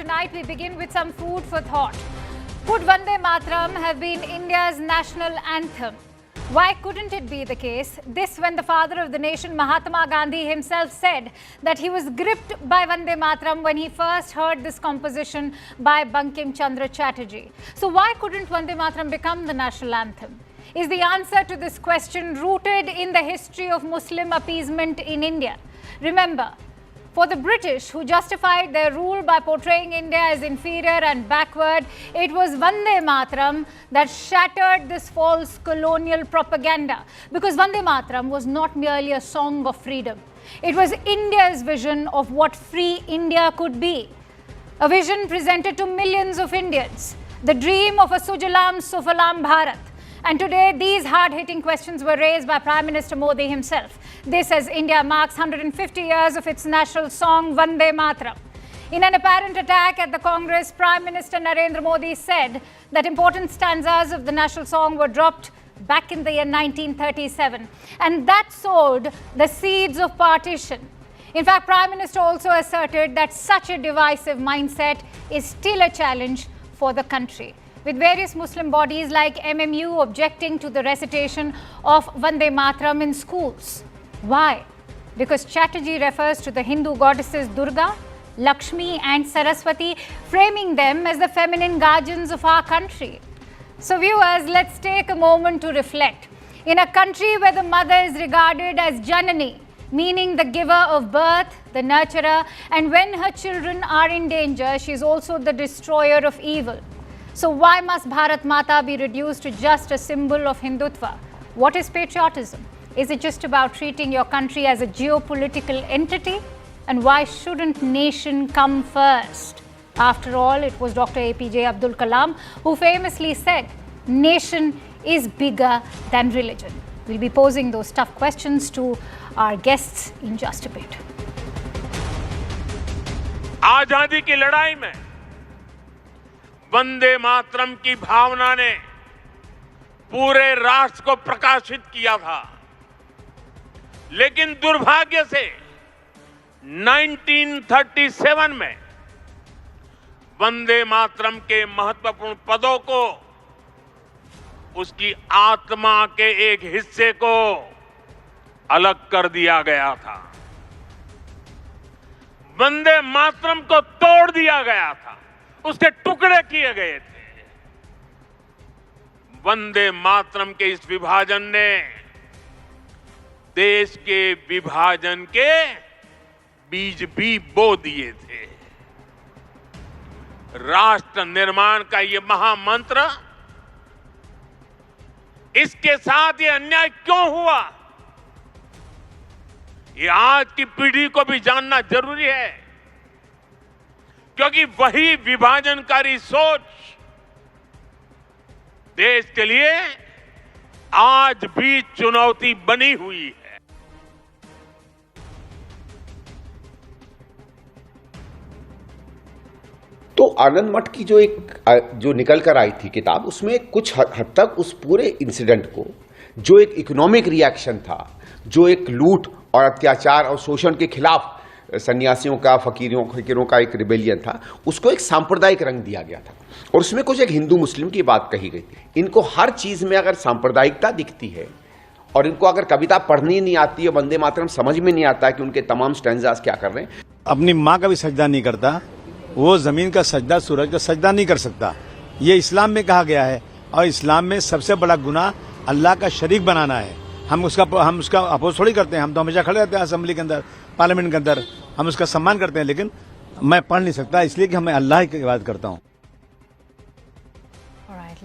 tonight, we begin with some food for thought. Could Vande Mataram have been India's national anthem? Why couldn't it be the case? This when the father of the nation, Mahatma Gandhi himself said that he was gripped by Vande Mataram when he first heard this composition by Bankim Chandra Chatterjee. So why couldn't Vande Mataram become the national anthem? Is the answer to this question rooted in the history of Muslim appeasement in India? Remember, for the British, who justified their rule by portraying India as inferior and backward, it was Vande Mataram that shattered this false colonial propaganda. Because Vande Mataram was not merely a song of freedom. It was India's vision of what free India could be. A vision presented to millions of Indians. The dream of a Sujalam Sufalam Bharat. And today, these hard-hitting questions were raised by Prime Minister Modi himself. This as India marks 150 years of its national song, Vande Mataram. In an apparent attack at the Congress, Prime Minister Narendra Modi said that important stanzas of the national song were dropped back in the year 1937. And that sowed the seeds of partition. In fact, Prime Minister also asserted that such a divisive mindset is still a challenge for the country, with various Muslim bodies like MMU objecting to the recitation of Vande Mataram in schools. Why? Because Chatterjee refers to the Hindu goddesses Durga, Lakshmi and Saraswati, framing them as the feminine guardians of our country. So viewers, let's take a moment to reflect. In a country where the mother is regarded as Janani, meaning the giver of birth, the nurturer, and when her children are in danger, she is also the destroyer of evil. So why must Bharat Mata be reduced to just a symbol of Hindutva? What is patriotism? Is it just about treating your country as a geopolitical entity? And why shouldn't nation come first? After all, it was Dr. APJ Abdul Kalam who famously said, nation is bigger than religion. We'll be posing those tough questions to our guests in just a bit. आजादी की लड़ाई में वंदे मातरम की भावना ने पूरे राष्ट्र को प्रकाशित किया था, लेकिन दुर्भाग्य से 1937 में वंदे मातरम के महत्वपूर्ण पदों को, उसकी आत्मा के एक हिस्से को अलग कर दिया गया था। वंदे मातरम को तोड़ दिया गया था, उसके टुकड़े किए गए थे। वंदे मातरम के इस विभाजन ने देश के विभाजन के बीज भी बो दिए थे। राष्ट्र निर्माण का ये महामंत्र, इसके साथ ये अन्याय क्यों हुआ, ये आज की पीढ़ी को भी जानना जरूरी है, क्योंकि वही विभाजनकारी सोच देश के लिए आज भी चुनौती बनी हुई है। तो आनंद मठ की जो निकल कर आई थी किताब, उसमें कुछ हद तक उस पूरे इंसिडेंट को, जो एक इकोनॉमिक रिएक्शन था, जो एक लूट और अत्याचार और शोषण के खिलाफ सन्यासियों का, फकीरों का एक रिबेलियन था, उसको एक सांप्रदायिक रंग दिया गया था। और उसमें कुछ एक हिंदू मुस्लिम की बात कही गई थी। इनको हर चीज में अगर सांप्रदायिकता दिखती है और इनको अगर कविता पढ़नी नहीं आती है, वंदे मातरम समझ में नहीं आता है कि उनके तमाम स्टैंजास क्या कर रहे हैं। अपनी माँ का भी सजदा नहीं करता, वो जमीन का सजदा, सूरज का सजदा नहीं कर सकता। ये इस्लाम में कहा गया है, और इस्लाम में सबसे बड़ा गुनाह अल्लाह का शरीक बनाना है। हम उसका अपोज थोड़ी करते हैं, हम तो हमेशा खड़े रहते हैं असेंबली के अंदर, पार्लियामेंट के अंदर, हम उसका सम्मान करते हैं। लेकिन मैं पढ़ नहीं सकता, इसलिए कि मैं अल्लाह की इबादत करता हूँ।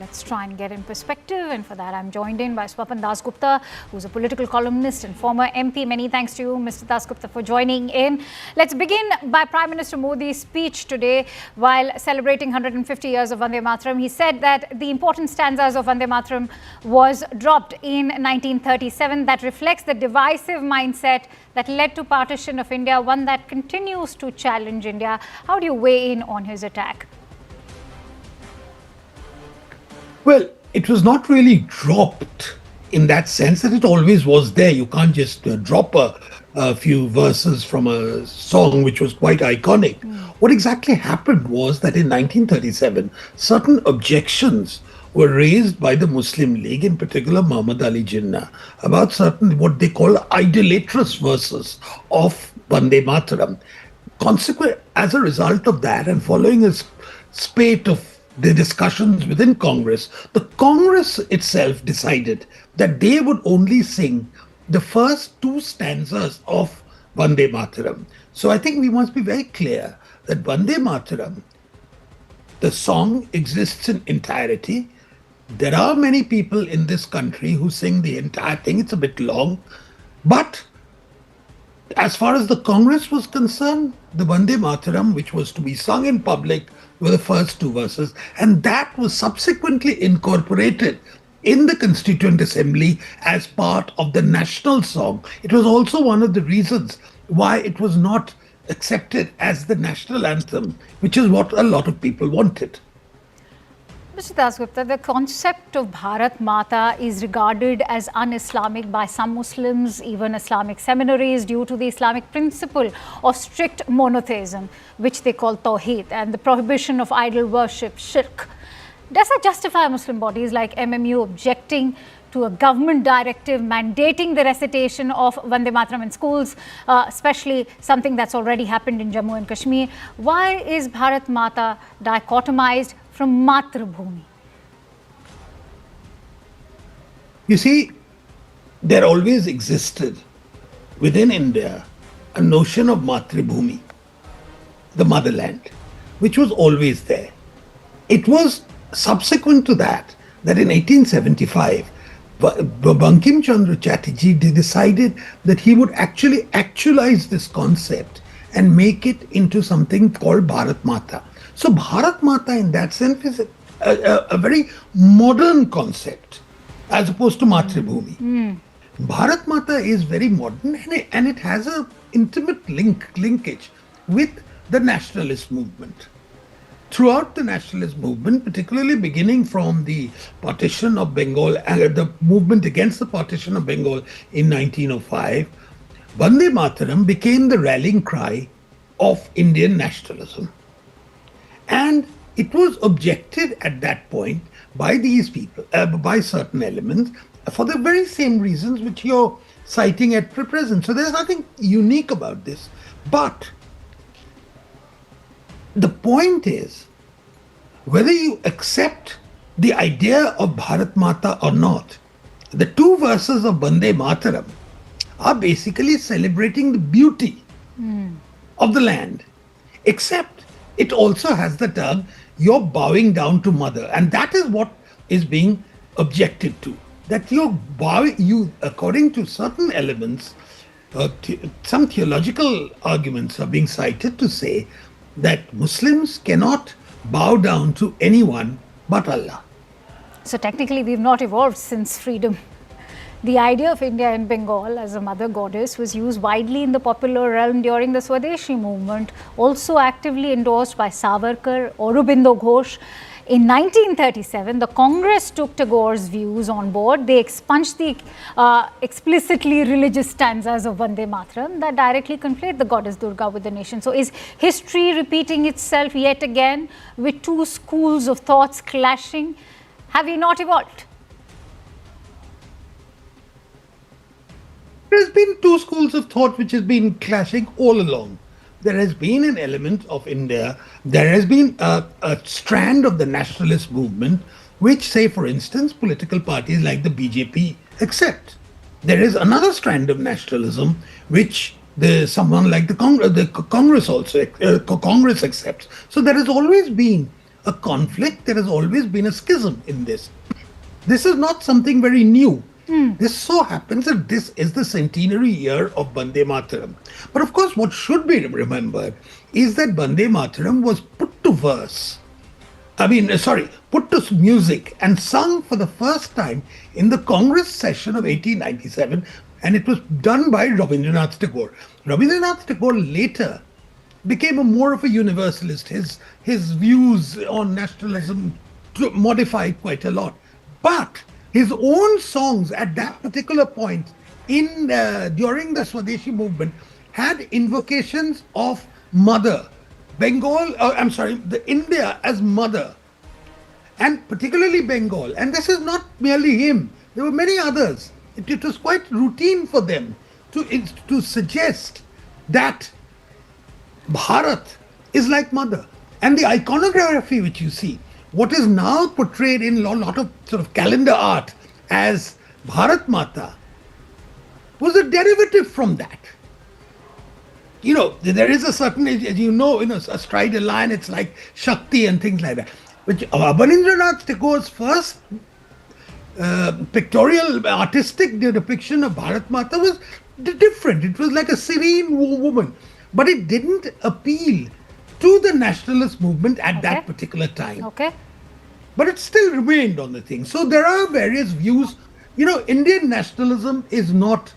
Let's try and get in perspective, and for that I'm joined in by Swapan Dasgupta, who's a political columnist and former MP. Many thanks to you, Mr. Dasgupta, for joining in. Let's begin by Prime Minister Modi's speech today while celebrating 150 years of Vande Mataram. He said that the important stanzas of Vande Mataram was dropped in 1937. That reflects the divisive mindset that led to partition of India, one that continues to challenge India. How do you weigh in on his attack? Well, it was not really dropped. in that sense that it always was there. You can't just drop a few verses from a song which was quite iconic. What exactly happened was that in 1937, certain objections were raised by the Muslim League, in particular Muhammad Ali Jinnah, about certain what they call idolatrous verses of Vande Mataram. As a result of that, and following a spate of the discussions within Congress, the Congress itself decided that they would only sing the first two stanzas of Vande Mataram. So I think we must be very clear that Vande Mataram, the song, exists in entirety. There are many people in this country who sing the entire thing. It's a bit long. But as far as the Congress was concerned, the Vande Mataram, which was to be sung in public, were the first two verses. And that was subsequently incorporated in the Constituent Assembly as part of the national song. It was also one of the reasons why it was not accepted as the national anthem, which is what a lot of people wanted. Mr. Dasgupta, the concept of Bharat Mata is regarded as un-Islamic by some Muslims, even Islamic seminaries, due to the Islamic principle of strict monotheism, which they call Tawheed, and the prohibition of idol worship, shirk. Does that justify Muslim bodies like MMU objecting to a government directive mandating the recitation of Vande Mataram in schools, especially something that's already happened in Jammu and Kashmir? Why is Bharat Mata dichotomized from Matrabhumi? You see, there always existed within India a notion of Matrabhumi, the motherland, which was always there. It was subsequent to that in 1875, Bankim Chandra Chatterjee decided that he would actually actualize this concept and make it into something called Bharat Mata. So Bharat Mata in that sense is a very modern concept as opposed to Matrabhumi. Bharat Mata is very modern and it has an intimate linkage with the nationalist movement. Throughout the nationalist movement, particularly beginning from the partition of Bengal and the movement against the partition of Bengal in 1905, Vande Mataram became the rallying cry of Indian nationalism. And it was objected at that point by these people, by certain elements, for the very same reasons which you're citing at present. So there's nothing unique about this. But the point is, whether you accept the idea of Bharat Mata or not, the two verses of Vande Mataram are basically celebrating the beauty of the land, except it also has the term, you're bowing down to mother. And that is what is being objected to. That according to certain elements, some theological arguments are being cited to say that Muslims cannot bow down to anyone but Allah. So technically we've not evolved since freedom. The idea of India and Bengal as a mother goddess was used widely in the popular realm during the Swadeshi movement, also actively endorsed by Savarkar, Aurobindo Ghosh. In 1937, the Congress took Tagore's views on board. They expunged the explicitly religious stanzas of Vande Mataram that directly conflate the goddess Durga with the nation. So is history repeating itself yet again with two schools of thoughts clashing? Have we not evolved? There's been two schools of thought which has been clashing all along. There has been an element of India, there has been a strand of the nationalist movement, which, say, for instance, political parties like the BJP accept. There is another strand of nationalism, which someone like the Congress also Congress accepts. So there has always been a conflict, there has always been a schism in this. This is not something very new. This so happens that this is the centenary year of Vande Mataram. But of course, what should be remembered is that Vande Mataram was put to music and sung for the first time in the Congress session of 1897, and it was done by Rabindranath Tagore. Rabindranath Tagore later became more of a universalist. His views on nationalism modified quite a lot. But his own songs at that particular point during the Swadeshi movement had invocations of mother, the India as mother, and particularly Bengal. And this is not merely him. There were many others. It was quite routine for them to suggest that Bharat is like mother. And the iconography which you see, what is now portrayed in a lot of sort of calendar art as Bharat Mata, was a derivative from that. You know, there is a certain, as you know, astride a line, it's like Shakti and things like that. But Abanindranath Tagore's first pictorial, artistic depiction of Bharat Mata was different. It was like a serene woman. But it didn't appeal to the nationalist movement at that particular time. Okay. But it still remained on the thing. So there are various views. You know, Indian nationalism is not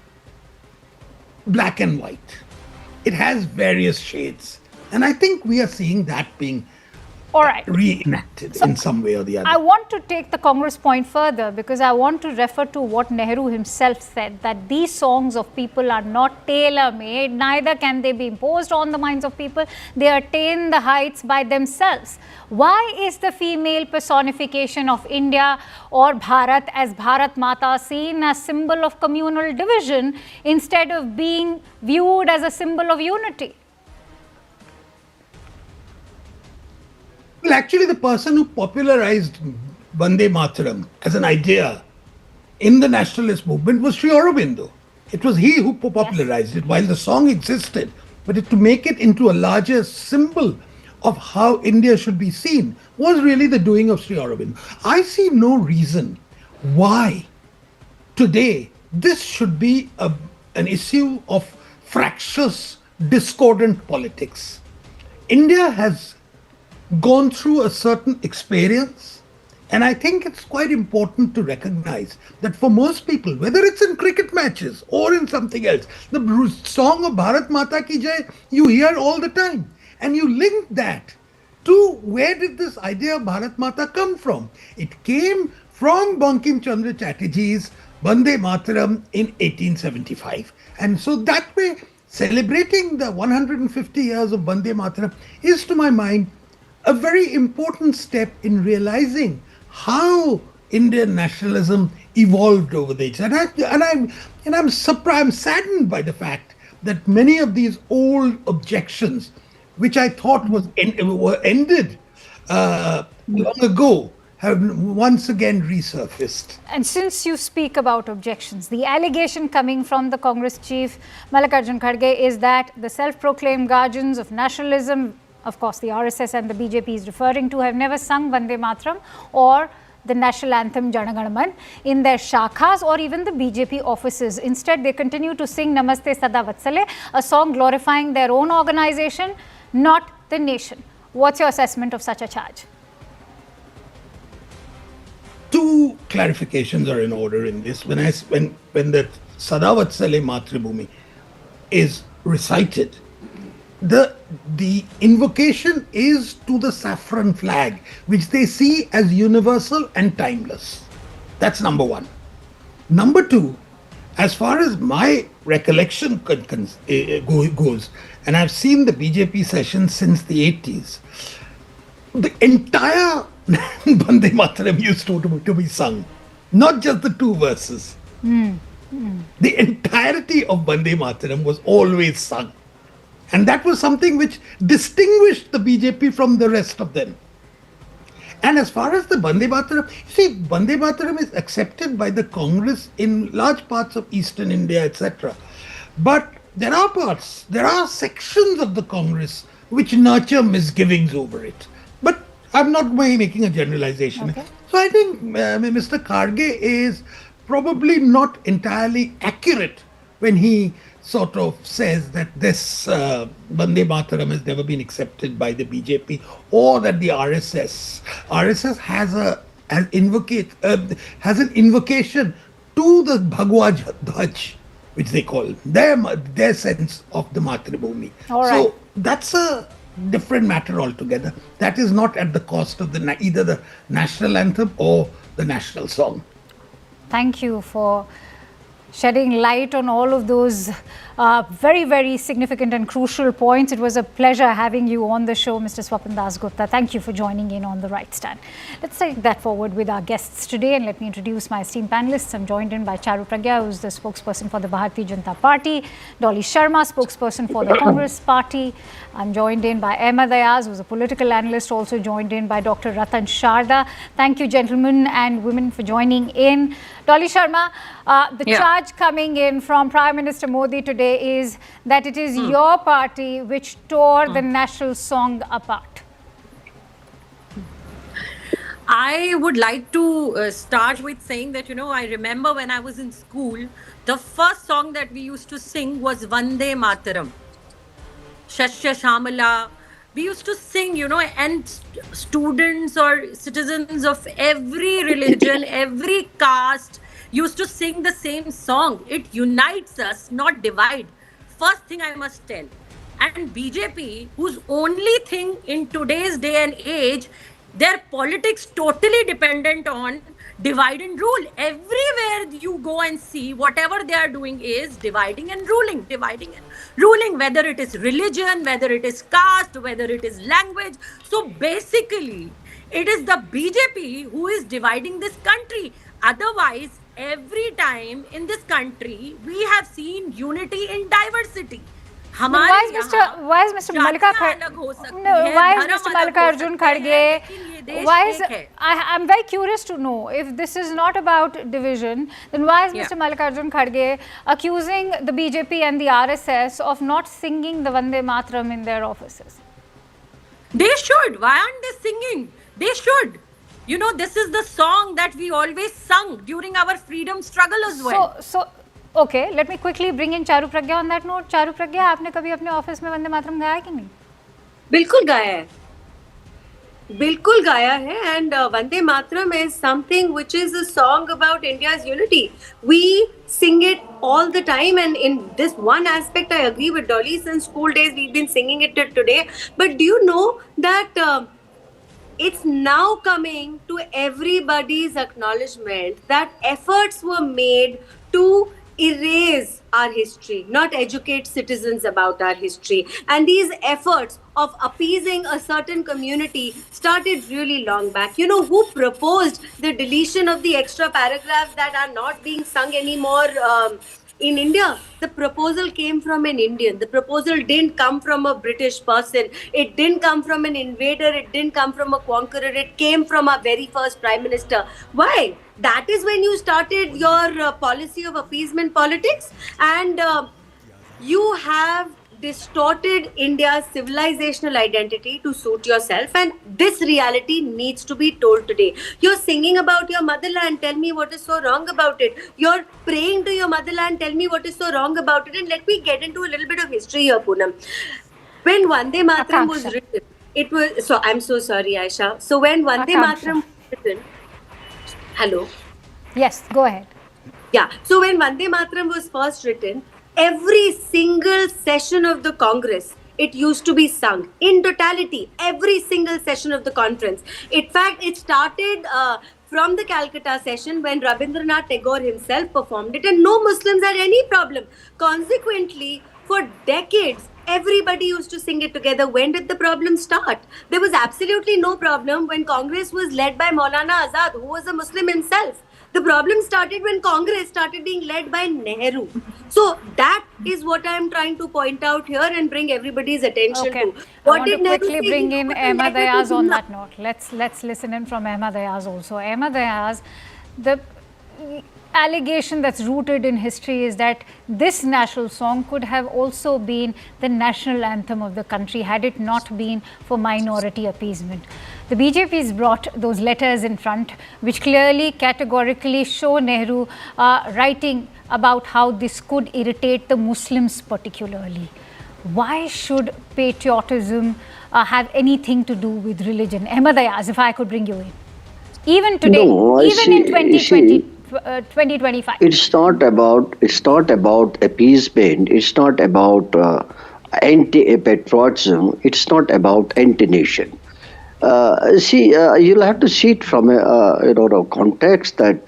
black and white. It has various shades. And I think we are seeing that being All right. reenacted in some way or the other. I want to take the Congress point further because I want to refer to what Nehru himself said, that these songs of people are not tailor-made, neither can they be imposed on the minds of people. They attain the heights by themselves. Why is the female personification of India or Bharat as Bharat Mata seen as symbol of communal division instead of being viewed as a symbol of unity? Well, actually, the person who popularized Vande Mataram as an idea in the nationalist movement was Sri Aurobindo. It was he who popularized it while the song existed. But to make it into a larger symbol of how India should be seen was really the doing of Sri Aurobindo. I see no reason why today this should be an issue of fractious, discordant politics. India has gone through a certain experience, and I think it's quite important to recognize that for most people, whether it's in cricket matches or in something else, the song of Bharat Mata Ki Jai you hear all the time, and you link that to where did this idea of Bharat Mata come from? It came from Bankim Chandra Chatterjee's Vande Mataram in 1875, and so that way celebrating the 150 years of Vande Mataram is, to my mind, a very important step in realizing how Indian nationalism evolved over the ages. I'm surprised, I'm saddened by the fact that many of these old objections, which I thought were ended long ago, have once again resurfaced. And since you speak about objections, the allegation coming from the Congress chief, Mallikarjun Kharge, is that the self-proclaimed guardians of nationalism, of course, the RSS and the BJP is referring to, have never sung Vande Mataram or the national anthem Jana Gana Man in their shakhas or even the BJP offices. Instead, they continue to sing Namaste Sada Vatsale, a song glorifying their own organization, not the nation. What's your assessment of such a charge? Two clarifications are in order in this. When the Sada Vatsale Matribhumi is recited, the invocation is to the saffron flag, which they see as universal and timeless. That's number one. Number two, as far as my recollection goes, and I've seen the BJP sessions since the 80s, the entire Vande Mataram used to be sung, not just the two verses. The entirety of Vande Mataram was always sung. And that was something which distinguished the BJP from the rest of them. And as far as the Vande Mataram, you see, Vande Mataram is accepted by the Congress in large parts of Eastern India, etc. But there are sections of the Congress which nurture misgivings over it. But I'm not making a generalization. Okay. So I think Mr. Kharge is probably not entirely accurate when he sort of says that this Vande Mataram has never been accepted by the BJP, or that the RSS has an invocation to the Bhagwa Dhwaj, which they call their sense of the Matribhumi. So that's a different matter altogether. That is not at the cost of either the national anthem or the national song. Thank you for shedding light on all of those very, very significant and crucial points. It was a pleasure having you on the show, Mr. Swapan Dasgupta. Thank you for joining in on The Right Stand. Let's take that forward with our guests today, and let me introduce my esteemed panelists. I'm joined in by Charu Pragya, who's the spokesperson for the Bharatiya Janata Party, Dolly Sharma, spokesperson for the Congress Party. I'm joined in by Ahmed Ayaz, who's a political analyst, also joined in by Dr. Ratan Sharda. Thank you, gentlemen and women, for joining in. Dolly Sharma, the charge coming in from Prime Minister Modi today is that it is your party which tore the national song apart. I would like to start with saying that, I remember when I was in school, the first song that we used to sing was Vande Mataram. Shashya Shamala. We used to sing, and students or citizens of every religion, every caste used to sing the same song. It unites us, not divide. First thing I must tell. And BJP, whose only thing in today's day and age, their politics totally dependent on divide and rule. Everywhere you go and see, whatever they are doing is dividing and ruling, whether it is religion, whether it is caste, whether it is language. So basically, it is the BJP who is dividing this country. Otherwise, every time in this country, we have seen unity in diversity. Why is Mr. Mallikarjun Kharge? I'm very curious to know, if this is not about division, then why is Mr. Mallikarjun Kharge accusing the BJP and the RSS of not singing the Vande Mataram in their offices? They should. Why aren't they singing? They should. This is the song that we always sung during our freedom struggle as well. Okay, let me quickly bring in Charu Pragya on that note. Charu Pragya, आपने कभी अपने office में वंदे मातरम गाया कि नहीं? बिल्कुल गाया है and Vande Mataram is something which is a song about India's unity. We sing it all the time, and in this one aspect I agree with Dolly. Since school days we've been singing it till today. But do you know that it's now coming to everybody's acknowledgement that efforts were made to erase our history, not educate citizens about our history. And these efforts of appeasing a certain community started really long back. Who proposed the deletion of the extra paragraphs that are not being sung anymore in India? The proposal came from an Indian. The proposal didn't come from a British person. It didn't come from an invader. It didn't come from a conqueror. It came from our very first Prime Minister. Why? That is when you started your policy of appeasement politics, and you have distorted India's civilizational identity to suit yourself, and this reality needs to be told today. You're singing about your motherland, tell me what is so wrong about it. You're praying to your motherland, tell me what is so wrong about it. And let me get into a little bit of history here, Poonam. When Vande Mataram was written, it was, so I'm so sorry, Aisha. So when Vande Mataram was written, hello? Yes, go ahead. Yeah, so when Vande Mataram was first written, every single session of the Congress, it used to be sung in totality, every single session of the conference. In fact, it started from the Calcutta session when Rabindranath Tagore himself performed it, and no Muslims had any problem. Consequently, for decades, everybody used to sing it together. When did the problem start? There was absolutely no problem when Congress was led by Maulana Azad, who was a Muslim himself. The problem started when Congress started being led by Nehru. So that is what I am trying to point out here and bring everybody's attention to. What did Nehru quickly bring in Ahmed Ayaz on that note. Let's listen in from Ahmed Ayaz also. Ahmed Ayaz, the allegation that's rooted in history is that this national song could have also been the national anthem of the country had it not been for minority appeasement. The BJP's brought those letters in front which clearly, categorically show Nehru writing about how this could irritate the Muslims particularly. Why should patriotism have anything to do with religion? Ahmed Ayaz, if I could bring you in. Even today, in 2025. It's not about appeasement. It's not about anti-patriotism. It's not about anti-nation. You'll have to see it from a context that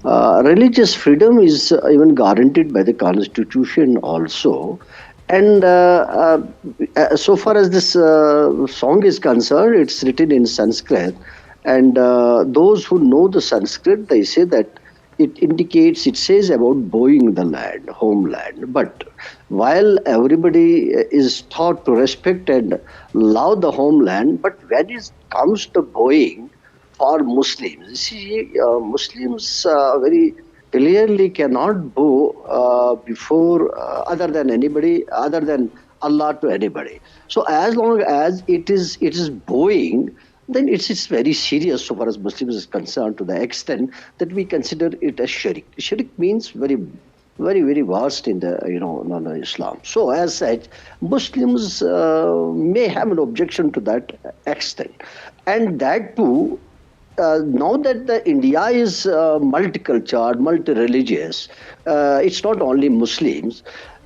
Religious freedom is even guaranteed by the constitution also. And so far as this song is concerned, it's written in Sanskrit. And those who know the Sanskrit, they say that it says about bowing the land, homeland. But while everybody is taught to respect and love the homeland, but when it comes to bowing for Muslims, you see, Muslims very clearly cannot bow before other than anybody, other than Allah to anybody. So as long as it is bowing, then it's very serious so far as Muslims is concerned, to the extent that we consider it as shirk. Shirk means very, very vast in the Islam. So as such, Muslims may have an objection to that extent, and that too. Now that India is multicultural, multi-religious, it's not only Muslims.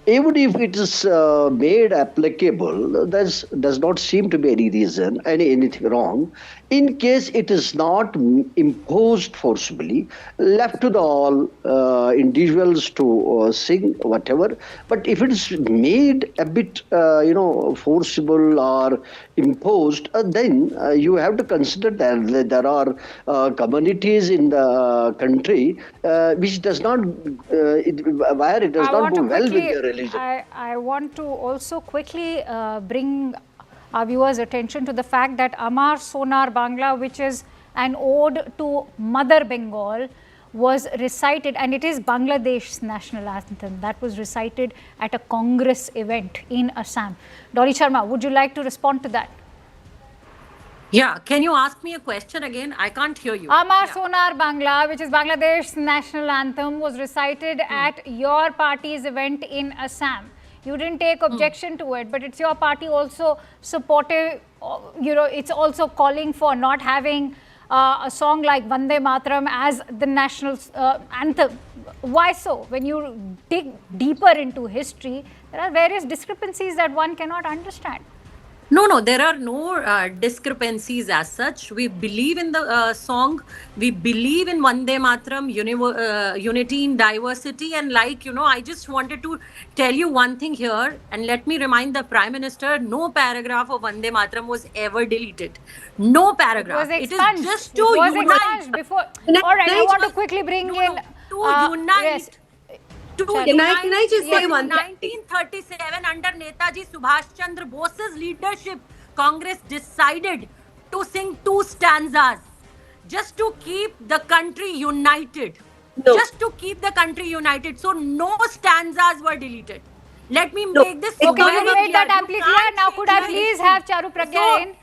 Even if it is made applicable, does not seem to be any reason, anything wrong. In case it is not imposed forcibly, left to the all individuals to sing whatever. But if it is made a bit, forcible or imposed, then you have to consider that there are communities in the country which does not, where it does not go well with their religion. I want to also quickly bring our viewers' attention to the fact that Amar Sonar Bangla, which is an ode to Mother Bengal, was recited, and it is Bangladesh's national anthem, that was recited at a Congress event in Assam. Dolly Sharma, would you like to respond to that? Yeah, can you ask me a question again? I can't hear you. Amar Sonar Bangla, which is Bangladesh's national anthem, was recited at your party's event in Assam. You didn't take objection to it, but it's your party also supportive, it's also calling for not having a song like Vande Mataram as the national anthem. Why so? When you dig deeper into history, there are various discrepancies that one cannot understand. No, there are no discrepancies as such. We believe in the song. We believe in Vande Mataram, unity in diversity. And I just wanted to tell you one thing here. And let me remind the Prime Minister, no paragraph of Vande Mataram was ever deleted. No paragraph. It is just to unite. Before. All right, I want to quickly bring in... To unite. Can I just say one thing? 1937, under Netaji Subhash Chandra Bose's leadership, Congress decided to sing 2 stanzas just to keep the country united. No. Just to keep the country united. So no stanzas were deleted. Let me make this very clear. That amply clear. Now could I please have Charu Pragya in?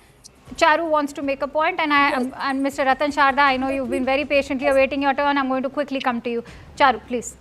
Charu wants to make a point, and and Mr. Ratan Sharda, I know you've been very patiently awaiting your turn. I'm going to quickly come to you. Charu, please.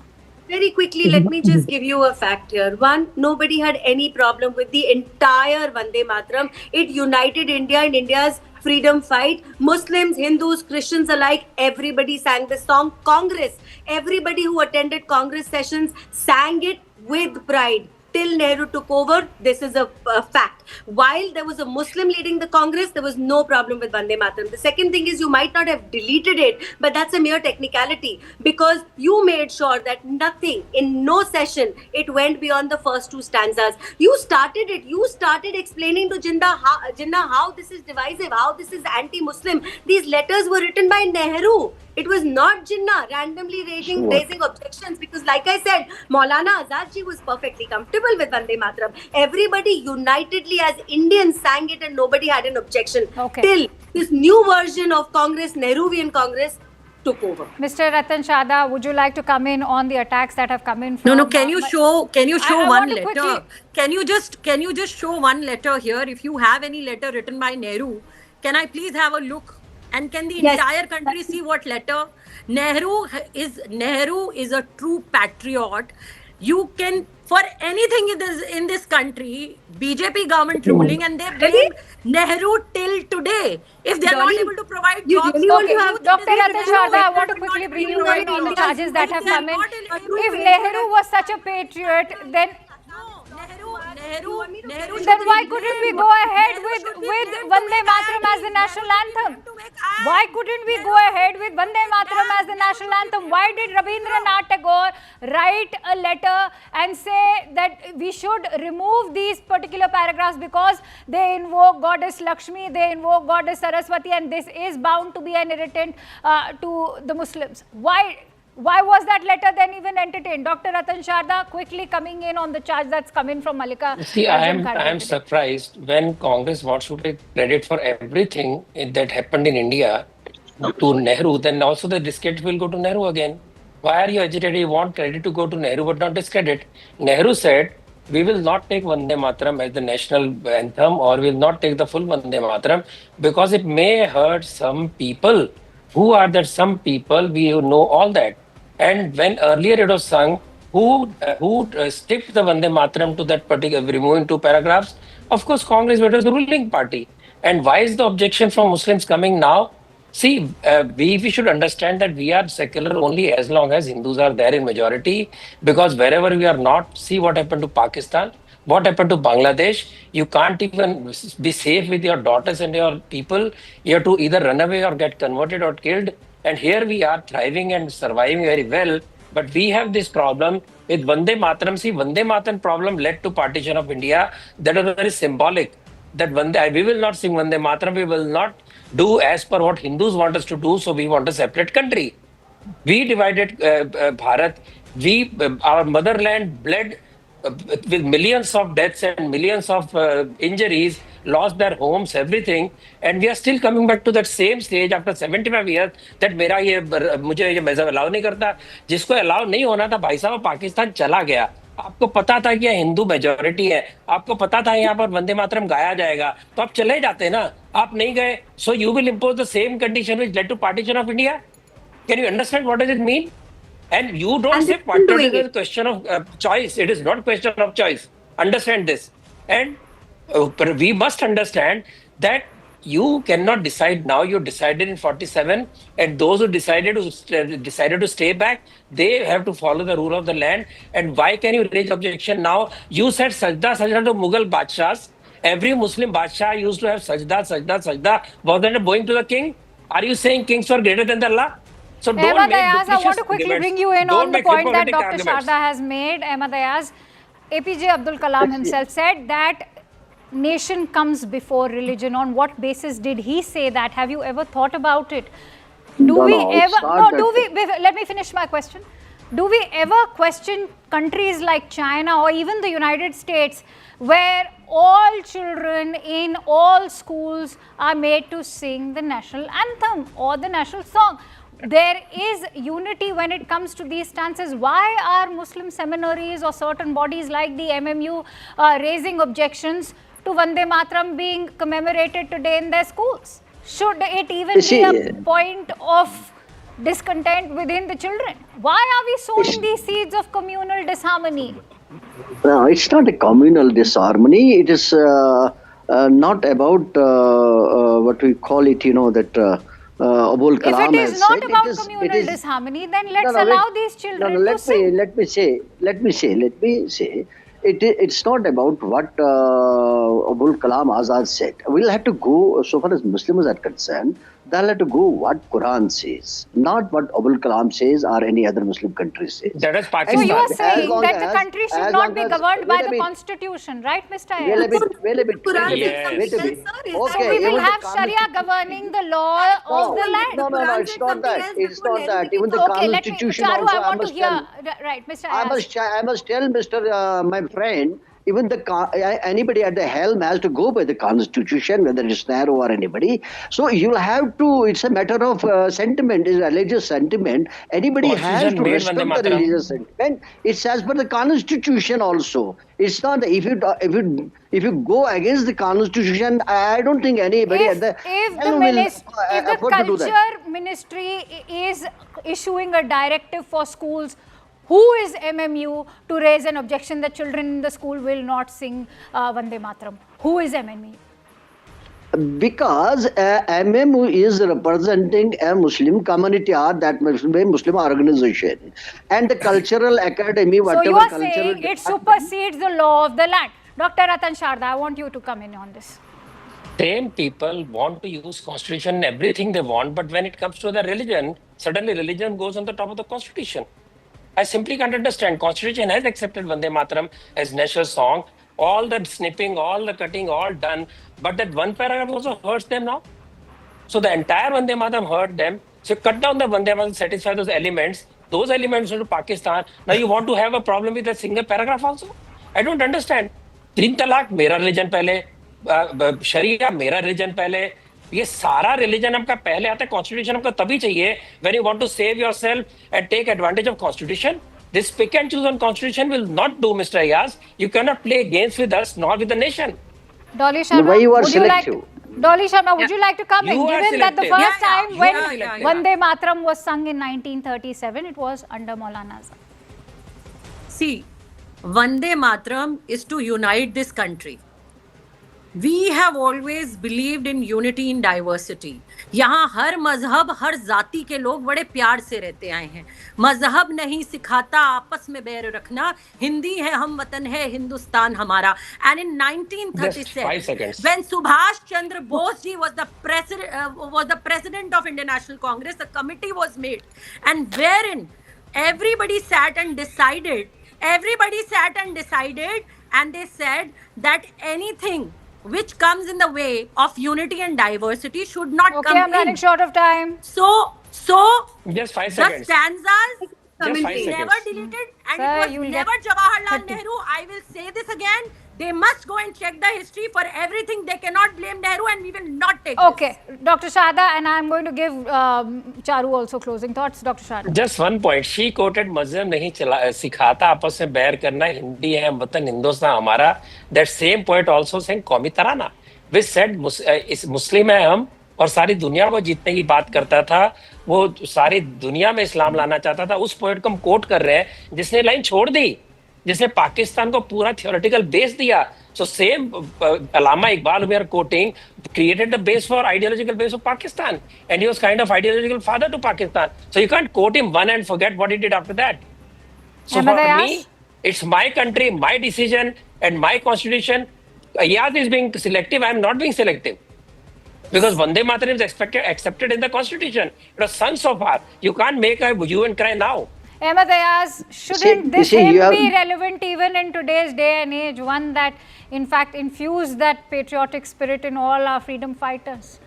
Very quickly, let me just give you a fact here. One, nobody had any problem with the entire Vande Mataram. It united India in India's freedom fight. Muslims, Hindus, Christians alike, everybody sang the song. Congress, everybody who attended Congress sessions sang it with pride. Till Nehru took over, this is a fact. While there was a Muslim leading the Congress, there was no problem with Vande Mataram. The second thing is, you might not have deleted it, but that's a mere technicality, because you made sure that nothing, in no session, it went beyond the first 2 stanzas. You started it. You started explaining to Jinnah how this is divisive, how this is anti-Muslim. These letters were written by Nehru. It was not Jinnah randomly raising objections, because like I said, Maulana Azad ji was perfectly comfortable with Vande Mataram. Everybody unitedly as Indians sang it and nobody had an objection. Okay. Till this new version of Congress, Nehruvian Congress, took over. Mr. Ratan Sharda, would you like to come in on the attacks that have come in from... No, can you show one letter? Can you just show one letter here? If you have any letter written by Nehru, can I please have a look? And can the entire country see what letter? Nehru is a true patriot. You can, for anything in this country, BJP government ruling, and they blame Nehru till today. If they are not able to provide jobs, Dr. Ratan Sharda, I want to quickly bring you in on the charges that have come in. If Nehru was such a patriot, then... Nehru Then why couldn't we go ahead with Vande Mataram as the national anthem? Why couldn't we go ahead with Vande Mataram as the national anthem? Why did Rabindranath Tagore write a letter and say that we should remove these particular paragraphs because they invoke goddess Lakshmi, they invoke goddess Saraswati, and this is bound to be an irritant to the Muslims? Why was that letter then even entertained? Dr. Ratan Sharda, quickly coming in on the charge that's coming from Mallikarjun See, I am Kharge. surprised when Congress wants to take credit for everything that happened in India to Nehru, then also the discredit will go to Nehru again. Why are you agitated? You want credit to go to Nehru but not discredit. Nehru said, we will not take Vande Mataram as the national anthem, or we will not take the full Vande Mataram because it may hurt some people. Who are that some people? We know all that. And when earlier it was sung, who stripped the Vande Mataram to that particular, removing 2 paragraphs? Of course, Congress was the ruling party. And why is the objection from Muslims coming now? See, we should understand that we are secular only as long as Hindus are there in majority, because wherever we are not, see what happened to Pakistan, what happened to Bangladesh. You can't even be safe with your daughters and your people. You have to either run away or get converted or killed. And here we are thriving and surviving very well. But we have this problem with Vande Mataram. See, Vande Mataram problem led to partition of India. That was very symbolic. That we will not sing Vande Mataram. We will not do as per what Hindus want us to do. So we want a separate country. We divided Bharat. Our motherland bled with millions of deaths and millions of injuries, lost their homes, everything, and we are still coming back to that same stage after 75 years that मेरा ये मुझे ये मज़हब allow नहीं करता. जिसको allow नहीं होना था भाई साहब पाकिस्तान चला गया. आपको पता था कि यह हिंदू मेजॉरिटी है, आपको पता था यहाँ पर वंदे मातरम गाया जाएगा, तो आप चले जाते ना. आप नहीं गए, so you will impose the same condition which led to partition of India. Can you understand what does it mean? And you don't say patriotism is a question of choice. It is not a question of choice. Understand this. And we must understand that you cannot decide now. You decided in 47, and those who decided to stay back, they have to follow the rule of the land. And why can you raise objection now? You said sajda to Mughal Badshahs. Every Muslim Badshah used to have sajda. Was that going to the king? Are you saying kings were greater than Allah? So Ahmad Ayaz, I want to quickly bring you in on the point that Dr. Sharda has made. Ahmad Ayaz, APJ Abdul Kalam himself said that nation comes before religion. On what basis did he say that? Have you ever thought about it? Let me finish my question. Do we ever question countries like China or even the United States, where all children in all schools are made to sing the national anthem or the national song? There is unity when it comes to these stances. Why are Muslim seminaries or certain bodies like the MMU raising objections to Vande Mataram being commemorated today in their schools? Should it even be a point of discontent within the children? Why are we sowing these seeds of communal disharmony? No, it's not a communal disharmony. It is not about what we call it, that Abul Kalam if it is not about communal disharmony, then let's allow these children to sing. Let me say, it's not about what Abul Kalam Azad said. We'll have to go, so far as Muslims are concerned, they'll have to go what Quran says, not what Abul Kalam says or any other Muslim country says. That is Pakistan. So you are saying that the country should not be governed by the constitution, right, Mr. Ayaz? Wait a bit. So we will have Sharia governing the law of the land. No, it's not that. It's not that. Even the constitution Charu, also, I want to hear. Right, Mr. Ayaz. I must tell my friend, even anybody at the helm has to go by the constitution, whether it's narrow or anybody. So you'll have to, it's a matter of sentiment, it's a religious sentiment. Anybody has to respect the religious sentiment. It's as per the constitution also. It's not, if you go against the constitution, I don't think anybody If the culture ministry is issuing a directive for schools, who is MMU to raise an objection that children in the school will not sing Vande Mataram? Who is MMU? Because MMU is representing a Muslim community or that Muslim organization. And the cultural academy, whatever so you are saying it supersedes the law of the land. Dr. Ratan Sharda, I want you to come in on this. Same people want to use constitution, everything they want, but when it comes to the religion, suddenly religion goes on the top of the constitution. I simply can't understand. Constitution has accepted Vande Mataram as national song, all the snipping, all the cutting, all done, but that one paragraph also hurts them now. So the entire Vande Mataram hurt them. So cut down the Vande Mataram, satisfy those elements into Pakistan. Now you want to have a problem with a single paragraph also? I don't understand. 3 तलाक मेरा religion पहले, शरिया मेरा religion पहले, ये सारा religion हमका पहले आता है, constitution हमका तभी चाहिए when you want to save yourself and take advantage of constitution. This pick and choose on constitution will not do, Mr. Ayaz. You cannot play games with us nor with the nation. Dolly Sharma, Why you are would you like selective? Dolly Sharma, would you like to come in? You are Given that the selective. first time when Yeah. Vande Mataram was sung in 1937, it was under Maulana Azad. See, Vande Mataram is to unite this country. We have always believed in unity in diversity. यहाँ हर मजहब हर जाति के लोग बड़े प्यार से रहते आए हैं. मजहब नहीं सिखाता आपस में बैर रखना. हिंदी है हम वतन है हिंदुस्तान हमारा. And in 1937, when Subhash Chandra Bose ji was the president of Indian National Congress, a committee was made, and wherein everybody sat and decided, and they said that anything which comes in the way of unity and diversity should not Okay, come I'm running in. short of time. So Just 5 the seconds. stanzas Just 5 never seconds. deleted, and Sir, it you was will never get Jawaharlal 30. Nehru. I will say this again. They must go and check the history for everything. They cannot blame Nehru, and we will not take Okay, Dr. Sharda, and I'm going to give Charu also closing thoughts. Dr. Sharda. Just one point. She quoted मजहब नहीं सिखाता आपस में बैर करना हिंदी है वतन हिंदुस्तान हमारा. That same poet also sang कौमी तराना, which said इस मुस्लिम है हम और सारी दुनिया को जीतने की बात करता था. वो सारी दुनिया में इस्लाम लाना चाहता था. उस पोएट को हम कोट कर रहे हैं जिसने लाइन छोड़ दी, जिसने पाकिस्तान को पूरा थियोरेटिकल बेस दिया. So same Allama Iqbal we are quoting created the base for ideological base of Pakistan, and he was kind of ideological father to Pakistan. So you can't quote him one and forget what he did after that. So Ahmed for Ayaz? me, it's my country, my decision, and my constitution. Ayaz is being selective. I am not being selective. Because Vande Mataram is accepted in the constitution. It was sung so far. You can't make a hue and cry now. Ahmed Ayaz, shouldn't this see, hymn you have- be relevant even in today's day and age? One that, in fact, infused that patriotic spirit in all our freedom fighters.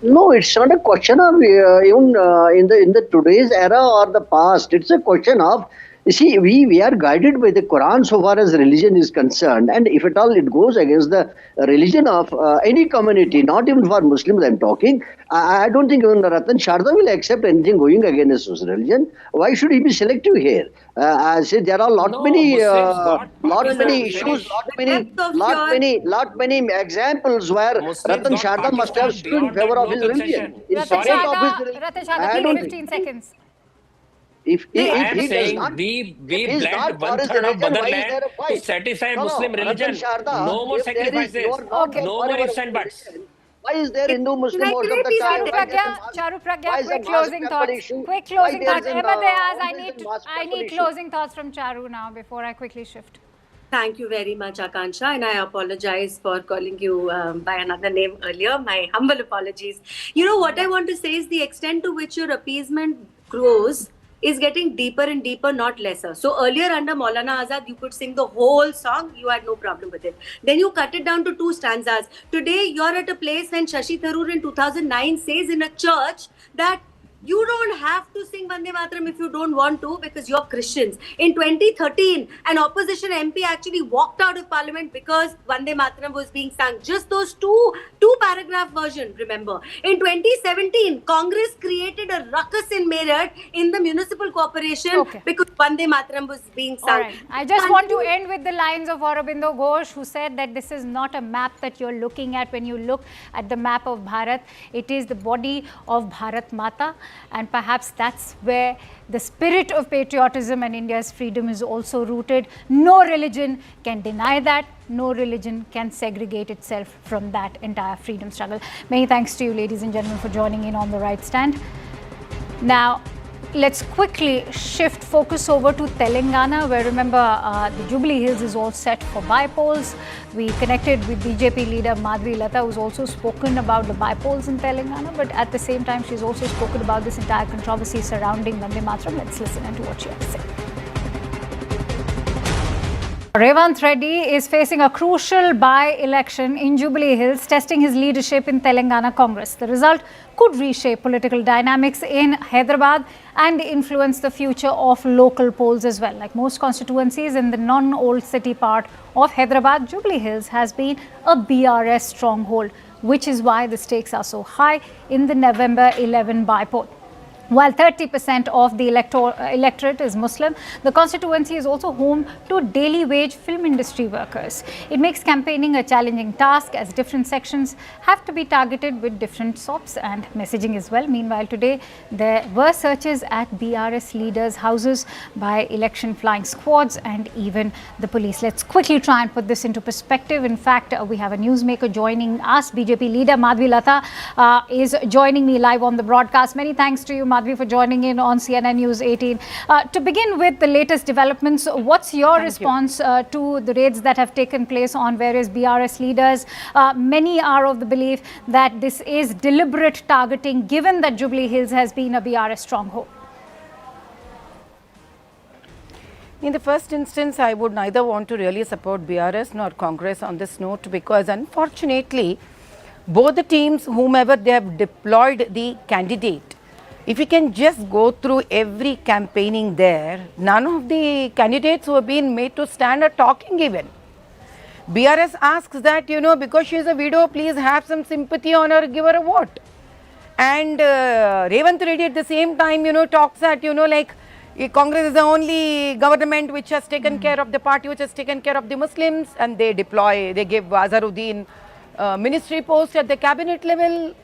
No, it's not a question of even in the today's era or the past. It's a question of, you see, we are guided by the Quran so far as religion is concerned, and if at all it goes against the religion of any community, not even for Muslims I'm talking, I don't think even Ratan Sharda will accept anything going against his religion. Why should he be selective here? I say there are many issues, lot many examples where Muslims Ratan got Sharda must have Pakistan stood in beyond favor that of his no religion. concession. In Ratan support of his Sharda, religion. Ratan I Sharda, don't please, think. 15 seconds. If I am he does saying not, we if he's bled not for his 1/3 of religion, why is motherland there a to fight? satisfy No, Muslim Ratan religion. Sharda, No more if there is- sacrifices. you are not Okay. No for more your ifs and buts. religion, why is there Hindu Muslim Can I most of the please time? Charu Why there is Pragya, a mass- Charu why Pragya, is there quick mass closing pepper thoughts. issue? Quick Why closing there thoughts. is an, Ahmed Ayaz, I always need a mass I pepper need issue? closing thoughts from Charu now before I quickly shift. Thank you very much, Akansha, and I apologize for calling you by another name earlier. My humble apologies. You know, what I want to say is the extent to which your appeasement grows is getting deeper and deeper, not lesser. So earlier under Maulana Azad, you could sing the whole song, you had no problem with it. Then you cut it down to 2 stanzas. Today, you're at a place when Shashi Tharoor in 2009 says in a church that you don't have to sing Vande Mataram if you don't want to because you're Christians. In 2013, an opposition MP actually walked out of parliament because Vande Mataram was being sung. Just those two paragraph version, remember. In 2017, Congress created a ruckus in Meerut in the municipal corporation because Vande Mataram was being sung. All right. I just want to end with the lines of Aurobindo Ghosh, who said that this is not a map that you're looking at when you look at the map of Bharat. It is the body of Bharat Mata. And perhaps that's where the spirit of patriotism and India's freedom is also rooted. No religion can deny that. No religion can segregate itself from that entire freedom struggle. Many thanks to you, ladies and gentlemen, for joining in on The Right Stand. Now, Let's quickly shift focus over to Telangana, where remember the Jubilee Hills is all set for by-polls. We connected with BJP leader Madhvi Lata, who's also spoken about the by-polls in Telangana, but at the same time, she's also spoken about this entire controversy surrounding Vande Mataram. Let's listen to what she had to say. Revant Reddy is facing a crucial by-election in Jubilee Hills, testing his leadership in Telangana Congress. The result could reshape political dynamics in Hyderabad and influence the future of local polls as well. Like most constituencies in the non-old city part of Hyderabad, Jubilee Hills has been a BRS stronghold, which is why the stakes are so high in the November 11 by-poll. While 30% of the electorate is Muslim, the constituency is also home to daily wage film industry workers. It makes campaigning a challenging task as different sections have to be targeted with different SOPs and messaging as well. Meanwhile, today there were searches at BRS leaders' houses by election flying squads and even the police. Let's quickly try and put this into perspective. In fact, we have a newsmaker joining us. BJP leader Madhvi Lata is joining me live on the broadcast. Many thanks to you, Madhvi, for joining in on CNN News 18. To begin with the latest developments, what's your response to the raids that have taken place on various BRS leaders? Many are of the belief that this is deliberate targeting, given that Jubilee Hills has been a BRS stronghold. In the first instance, I would neither want to really support BRS nor Congress on this note, because unfortunately, both the teams, whomever they have deployed the candidate, if you can just go through every campaigning there, none of the candidates who have been made to stand are talking even. BRS asks that, because she is a widow, please have some sympathy on her, give her a vote. And Revant Reddy at the same time, talks that, like Congress is the only government which has taken care of the party, which has taken care of the Muslims, and they give Azharuddin ministry post at the cabinet level.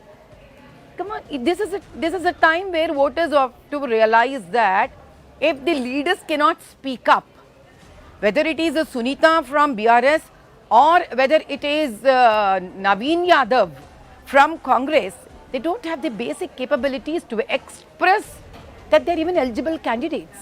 Come on, this is a time where voters have to realize that if the leaders cannot speak up, whether it is a Sunita from BRS or whether it is Naveen Yadav from Congress, they don't have the basic capabilities to express that they are even eligible candidates.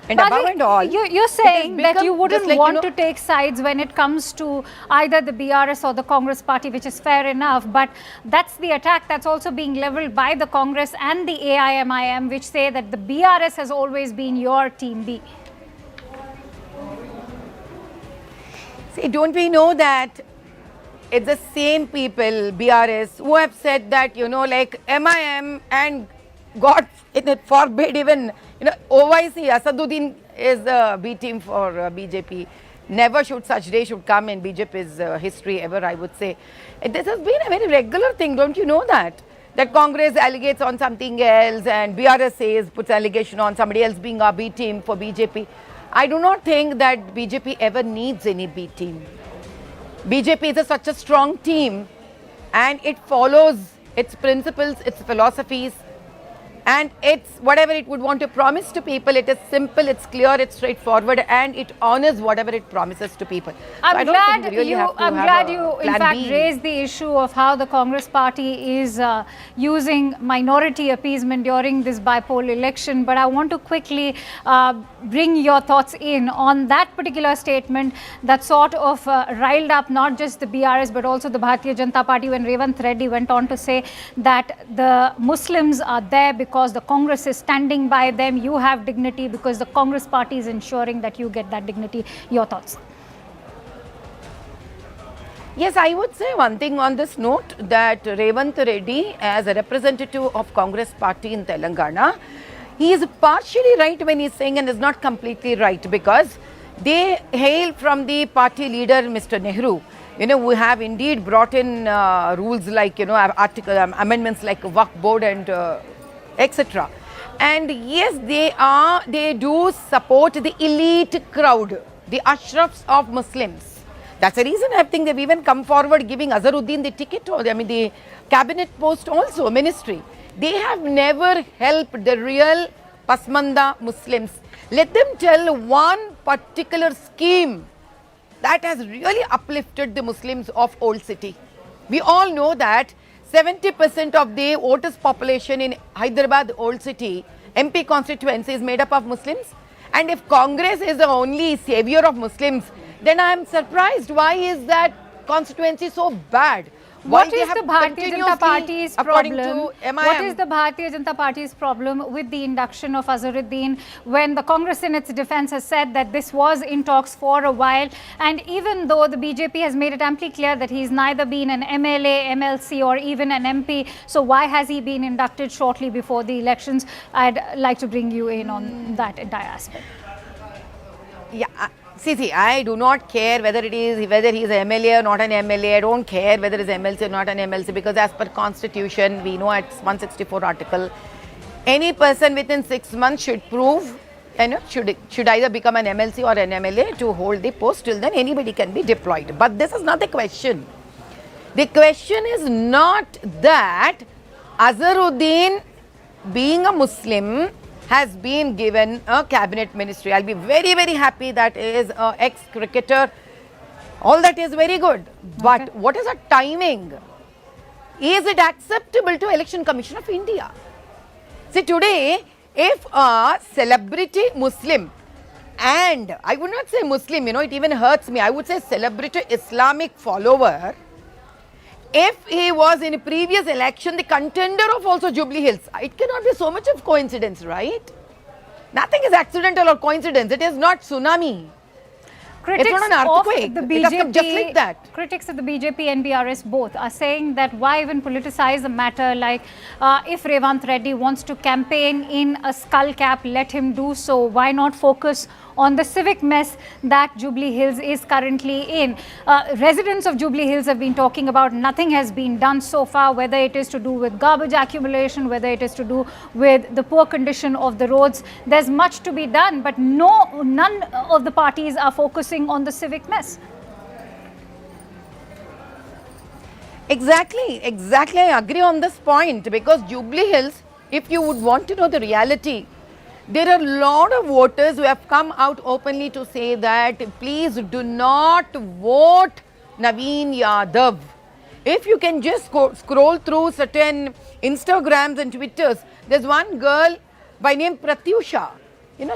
And above and all, you're saying that you wouldn't want to take sides when it comes to either the BRS or the Congress party, which is fair enough, but that's the attack that's also being leveled by the Congress and the AIMIM, which say that the BRS has always been your team B. See, don't we know that it's the same people, BRS, who have said that, like MIM and God forbid even, OIC, Asaduddin is the B team for BJP. Never should such day should come in BJP's history ever, I would say. This has been a very regular thing, don't you know that? That Congress allegates on something else and BRS says, puts allegation on somebody else being a B team for BJP. I do not think that BJP ever needs any B team. BJP is such a strong team and it follows its principles, its philosophies, and it's whatever it would want to promise to people. It is simple, it's clear, it's straightforward, and it honors whatever it promises to people. I'm glad you in fact raised the issue of how the Congress party is using minority appeasement during this by-poll election, but I want to quickly bring your thoughts in on that particular statement that sort of riled up not just the BRS but also the Bharatiya Janata Party, when Revant Reddy went on to say that the Muslims are there because the Congress is standing by them, you have dignity because the Congress party is ensuring that you get that dignity. Your thoughts? Yes, I would say one thing on this note, that Revant Reddy, as a representative of Congress party in Telangana, he is partially right when he is saying and is not completely right, because they hail from the party leader Mr. Nehru. We have indeed brought in rules like, amendments like Waqf board and etc. And yes, they do support the elite crowd, the Ashrafs of Muslims. That's the reason I think they've even come forward giving Azharuddin the ticket, the cabinet post also, ministry. They have never helped the real Pasmanda Muslims. Let them tell one particular scheme that has really uplifted the Muslims of Old City. We all know that 70% of the voters population in Hyderabad Old City MP constituency is made up of Muslims. And if Congress is the only savior of Muslims, then I am surprised. Why is that constituency so bad? What is the Bharatiya Janata Party's problem? What is MIM? the Bharatiya Janata Party's problem with the induction of Azharuddin, when the Congress in its defense has said that this was in talks for a while, and even though the BJP has made it amply clear that he's neither been an MLA, MLC or even an MP, so why has he been inducted shortly before the elections? I'd like to bring you in on that entire aspect. Yeah. See, I do not care whether he is an MLA or not an MLA. I don't care whether he is MLC or not an MLC, because as per constitution, we know at 164 article, any person within 6 months should prove, should either become an MLC or an MLA to hold the post. Till then, anybody can be deployed. But this is not the question. The question is not that Azharuddin, being a Muslim, has been given a cabinet ministry. I'll be very, very happy that he is an ex-cricketer. All that is very good. But what is the timing? Is it acceptable to Election Commission of India? See, today, if a celebrity Muslim, and I would not say Muslim, it even hurts me, I would say celebrity Islamic follower, if he was in a previous election the contender of also Jubilee Hills, it cannot be so much of coincidence, right? Nothing is accidental or coincidence. It is not tsunami. Critics it's not an earthquake. Of the It has come just like that. Critics of the BJP and BRS both are saying that why even politicize a matter like if Revant Reddy wants to campaign in a skull cap, let him do so. Why not focus on the civic mess that Jubilee Hills is currently in? Residents of Jubilee Hills have been talking about nothing has been done so far, whether it is to do with garbage accumulation, whether it is to do with the poor condition of the roads. There's much to be done, but none of the parties are focusing on the civic mess. Exactly, I agree on this point, because Jubilee Hills, if you would want to know the reality, there are a lot of voters who have come out openly to say that please do not vote Naveen Yadav. If you can just scroll through certain Instagrams and Twitters, there's one girl by name Pratyusha,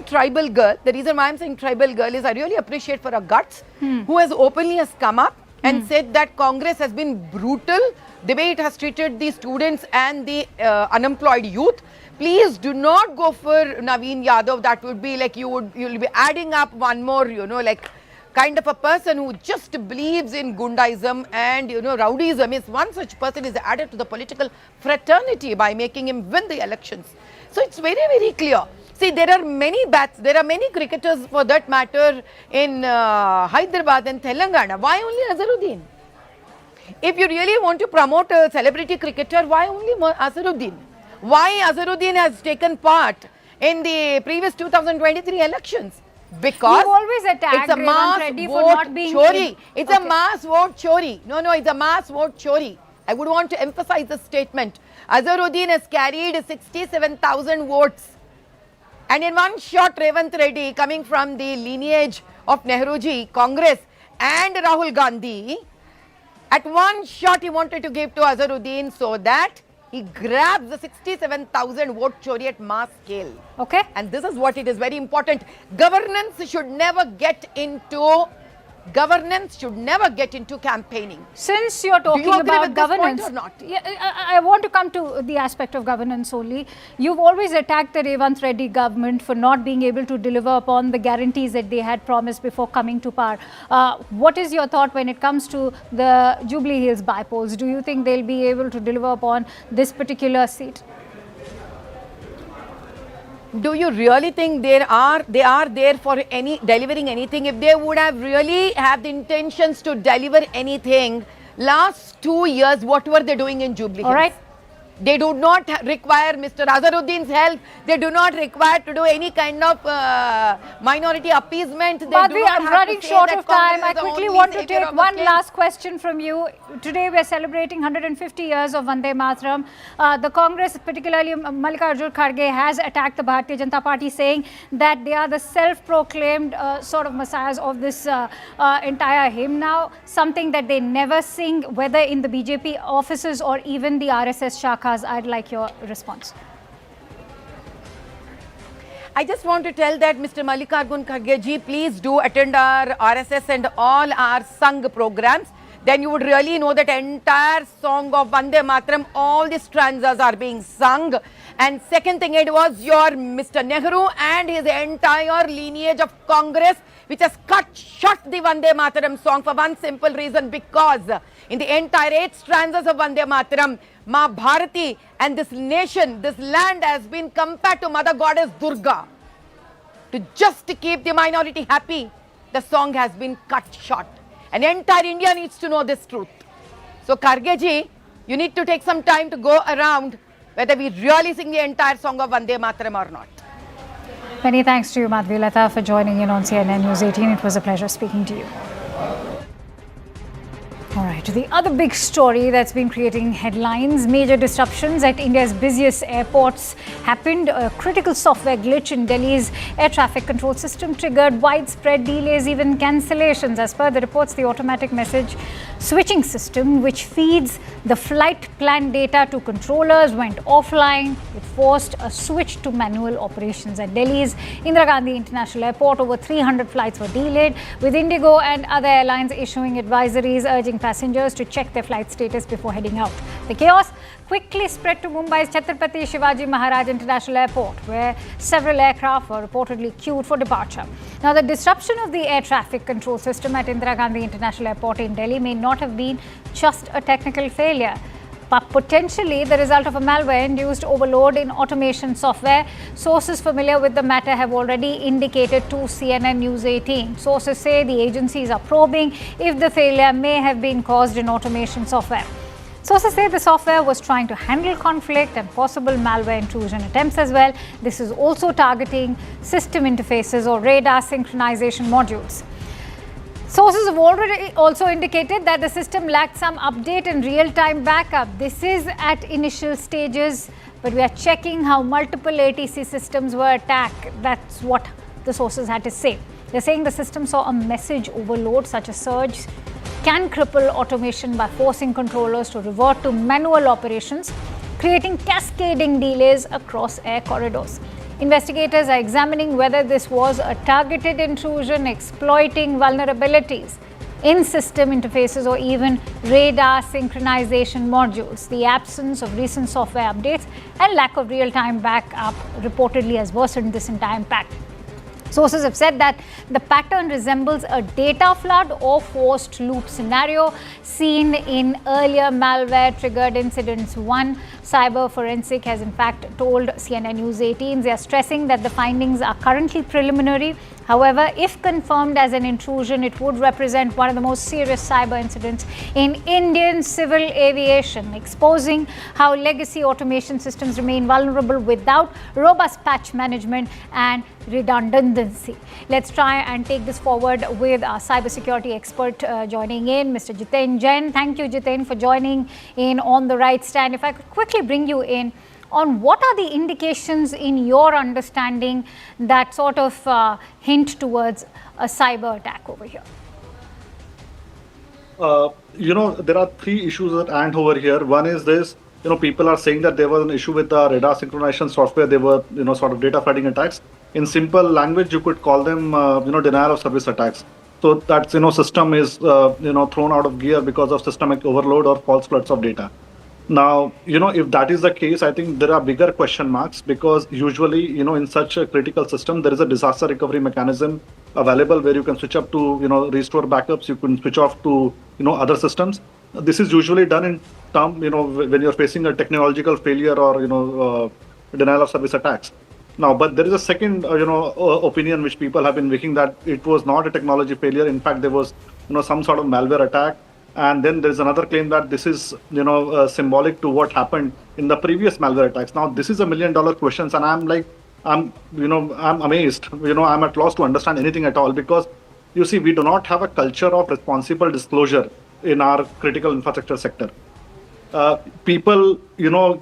tribal girl. The reason why I'm saying tribal girl is I really appreciate for her guts, who has openly come up and said that Congress has been brutal, the way it has treated the students and the unemployed youth. Please do not go for Naveen Yadav. That would be like you'll be adding up one more, like kind of a person who just believes in Gundaism and rowdyism. Is one such person is added to the political fraternity by making him win the elections. So it's very, very clear. See, there are many bats, there are many cricketers for that matter in Hyderabad and Telangana. Why only Azharuddin? If you really want to promote a celebrity cricketer, why only Azharuddin? Why Azharuddin has taken part in the previous 2023 elections? Because you always attack it's a mass Reddy vote for not being chori. It's a mass vote chori. No, it's a mass vote chori. I would want to emphasize this statement. Azharuddin has carried 67,000 votes. And in one shot, Revant Reddy, coming from the lineage of Nehruji, Congress and Rahul Gandhi, at one shot he wanted to give to Azharuddin so that he grabs the 67,000 vote chori at mass scale. Okay. And this is what it is very important. Governance should never get into campaigning. Since you're talking about governance, or not? Yeah, I want to come to the aspect of governance only. You've always attacked the Revant Reddy government for not being able to deliver upon the guarantees that they had promised before coming to power. What is your thought when it comes to the Jubilee Hills by-polls? Do you think they'll be able to deliver upon this particular seat? Do you really think they are there for delivering anything? If they would have really have the intentions to deliver anything, last 2 years, what were they doing in Jubilee Hills? All right. They do not require Mr. Azharuddin's help. They do not require to do any kind of minority appeasement. But we are running short of time. I quickly want to take one last question from you. Today we are celebrating 150 years of Vande Mataram. The Congress, particularly Mallikarjun Kharge, has attacked the Bharatiya Janata Party, saying that they are the self-proclaimed sort of messiahs of this entire hymn now, something that they never sing, whether in the BJP offices or even the RSS Shakha. I'd like your response. I just want to tell that Mr. Mallikarjun Kharge ji, please do attend our RSS and all our sung programs. Then you would really know that entire song of Vande Mataram, all the stanzas are being sung. And second thing, it was your Mr. Nehru and his entire lineage of Congress which has cut short the Vande Mataram song for one simple reason, because in the entire 8 stanzas of Vande Mataram, Ma Bharati and this nation, this land has been compared to Mother Goddess Durga. To just keep the minority happy, the song has been cut short. And entire India needs to know this truth. So Kharge ji, you need to take some time to go around whether we really sing the entire song of Vande Mataram or not. Many thanks to you, Madhvilata, for joining in on CNN News 18. It was a pleasure speaking to you. All right, the other big story that's been creating headlines, major disruptions at India's busiest airports happened. A critical software glitch in Delhi's air traffic control system triggered widespread delays, even cancellations. As per the reports, the automatic message switching system, which feeds the flight plan data to controllers, went offline. It forced a switch to manual operations. At Delhi's Indira Gandhi International Airport, over 300 flights were delayed, with Indigo and other airlines issuing advisories urging passengers to check their flight status before heading out. The chaos quickly spread to Mumbai's Chhatrapati Shivaji Maharaj International Airport, where several aircraft were reportedly queued for departure. Now, the disruption of the air traffic control system at Indira Gandhi International Airport in Delhi may not have been just a technical failure, but potentially the result of a malware-induced overload in automation software. Sources familiar with the matter have already indicated to CNN News 18. Sources say the agencies are probing if the failure may have been caused in automation software. Sources say the software was trying to handle conflict and possible malware intrusion attempts as well. This is also targeting system interfaces or radar synchronization modules. Sources have already also indicated that the system lacked some update and real-time backup. This is at initial stages, but we are checking how multiple ATC systems were attacked. That's what the sources had to say. They're saying the system saw a message overload. Such a surge can cripple automation by forcing controllers to revert to manual operations, creating cascading delays across air corridors. Investigators are examining whether this was a targeted intrusion exploiting vulnerabilities in system interfaces or even radar synchronization modules. The absence of recent software updates and lack of real-time backup reportedly has worsened this entire impact. Sources have said that the pattern resembles a data flood or forced loop scenario seen in earlier malware-triggered incidents. One cyber forensic has in fact told CNN News 18 they are stressing that the findings are currently preliminary. However, if confirmed as an intrusion, it would represent one of the most serious cyber incidents in Indian civil aviation, exposing how legacy automation systems remain vulnerable without robust patch management and redundancy. Let's try and take this forward with our cybersecurity expert joining in, Mr. Jiten Jain. Thank you, Jiten, for joining in on the right stand. If I could quickly bring you in on what are the indications in your understanding that sort of hint towards a cyber attack over here? There are 3 issues at hand over here. One is this, people are saying that there was an issue with the radar synchronization software. There were, sort of data flooding attacks. In simple language, you could call them, denial of service attacks. So that, system is, thrown out of gear because of systemic overload or false floods of data. Now, if that is the case, I think there are bigger question marks because usually, in such a critical system, there is a disaster recovery mechanism available where you can switch up to, restore backups, you can switch off to, other systems. This is usually done in term, when you're facing a technological failure or, denial of service attacks. Now, but there is a second, opinion which people have been making that it was not a technology failure. In fact, there was, some sort of malware attack. And then there's another claim that this is, symbolic to what happened in the previous malware attacks. Now, this is $1 million question, and I'm amazed. I'm at loss to understand anything at all because, you see, we do not have a culture of responsible disclosure in our critical infrastructure sector. People,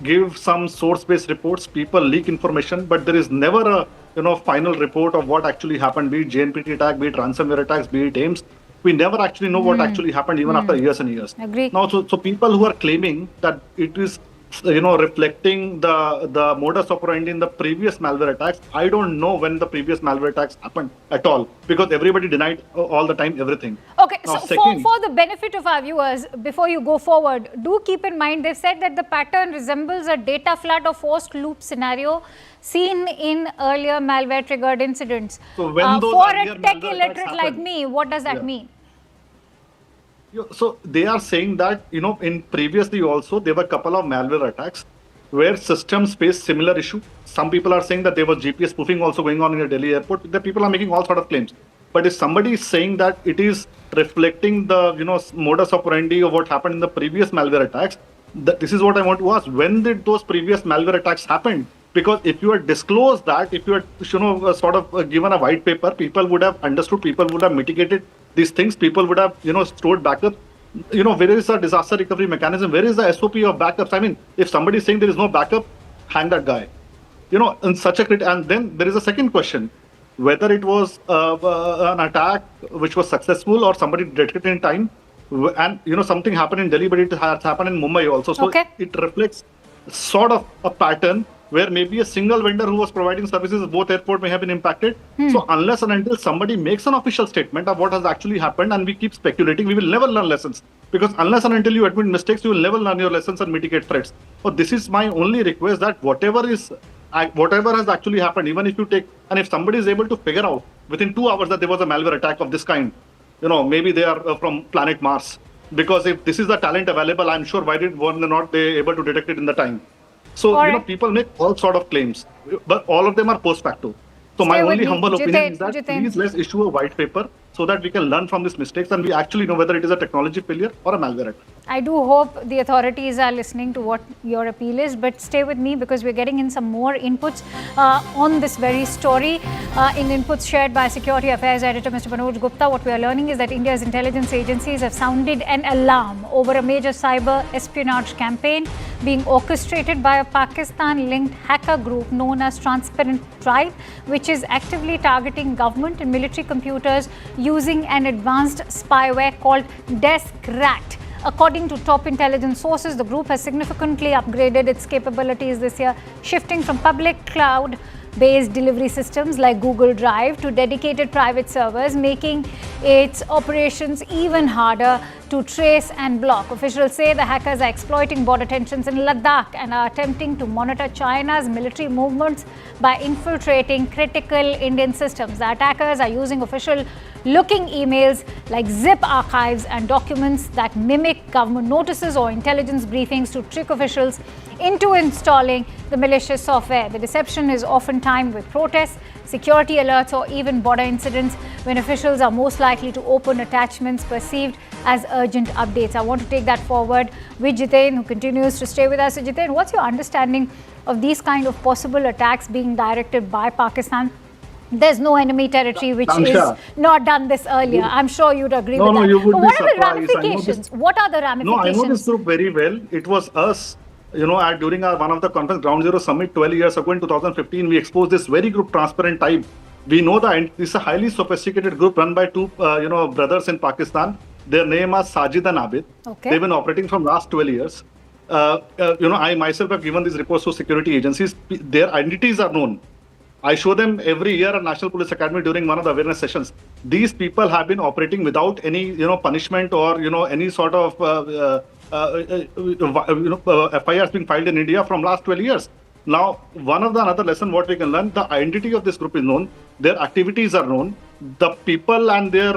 give some source-based reports. People leak information, but there is never a, final report of what actually happened. Be it JNPT attack, be it ransomware attacks, be it AIMS. We never actually know what actually happened even after years and years. Agreed. Now, so people who are claiming that it is reflecting the modus operandi in the previous malware attacks. I don't know when the previous malware attacks happened at all, because everybody denied all the time everything. Okay, Now, so for the benefit of our viewers, before you go forward, do keep in mind they've said that the pattern resembles a data flood or forced loop scenario seen in earlier malware triggered incidents. So when those for earlier a tech malware illiterate attacks like happened- me, what does that Yeah. mean? So they are saying that, in previously also there were a couple of malware attacks where systems faced similar issue. Some people are saying that there was GPS spoofing also going on in a Delhi airport. The people are making all sort of claims. But if somebody is saying that it is reflecting the, modus operandi of what happened in the previous malware attacks, this is what I want to ask. When did those previous malware attacks happen? Because if you had disclosed that, if you had, given a white paper, people would have understood, people would have mitigated these things, people would have, stored backup. Where is the disaster recovery mechanism? Where is the SOP of backups? I mean, if somebody is saying there is no backup, hang that guy. In such a and then there is a second question, whether it was an attack which was successful or somebody detected in time, and something happened in Delhi, but it has happened in Mumbai also. So it reflects sort of a pattern where maybe a single vendor who was providing services at both airports may have been impacted. So unless and until somebody makes an official statement of what has actually happened and we keep speculating, we will never learn lessons. Because unless and until you admit mistakes, you will never learn your lessons and mitigate threats. So this is my only request, that whatever has actually happened, even if you take, and if somebody is able to figure out within 2 hours that there was a malware attack of this kind, maybe they are from planet Mars. Because if this is the talent available, I'm sure why were not they able to detect it in the time? So, people make all sort of claims, but all of them are post facto. So my only humble opinion is that please let's issue a white paper so that we can learn from these mistakes and we actually know whether it is a technology failure or a malware attack. I do hope the authorities are listening to what your appeal is, but stay with me because we're getting in some more inputs on this very story. In inputs shared by Security Affairs Editor Mr. Manoj Gupta, what we are learning is that India's intelligence agencies have sounded an alarm over a major cyber espionage campaign being orchestrated by a Pakistan-linked hacker group known as Transparent Tribe, which is actively targeting government and military computers using an advanced spyware called Deskrat. According to top intelligence sources, the group has significantly upgraded its capabilities this year, shifting from public cloud-based delivery systems like Google Drive to dedicated private servers, making its operations even harder to trace and block. Officials say the hackers are exploiting border tensions in Ladakh and are attempting to monitor China's military movements by infiltrating critical Indian systems. The attackers are using official-looking emails like zip archives and documents that mimic government notices or intelligence briefings to trick officials into installing the malicious software. The deception is often timed with protests, security alerts, or even border incidents when officials are most likely to open attachments perceived as urgent updates. I want to take that forward with Jiten, who continues to stay with us. So Jiten, what's your understanding of these kind of possible attacks being directed by Pakistan? There's no enemy territory which is not done this earlier. I'm sure you'd agree with that. You would but be what are the surprised. ramifications? What are the ramifications? No, I know this group very well. It was us, during one of the conference Ground Zero Summit 12 years ago in 2015, we exposed this very group, Transparent Tribe. We know that this is a highly sophisticated group run by two, brothers in Pakistan. Their name is Sajid and Abid. Okay. They've been operating from last 12 years. I myself have given these reports to security agencies. Their identities are known. I show them every year at National Police Academy during one of the awareness sessions. These people have been operating without any, punishment or, any sort of, FIRs being filed in India from last 12 years. Now, another lesson what we can learn, the identity of this group is known, their activities are known, the people and their,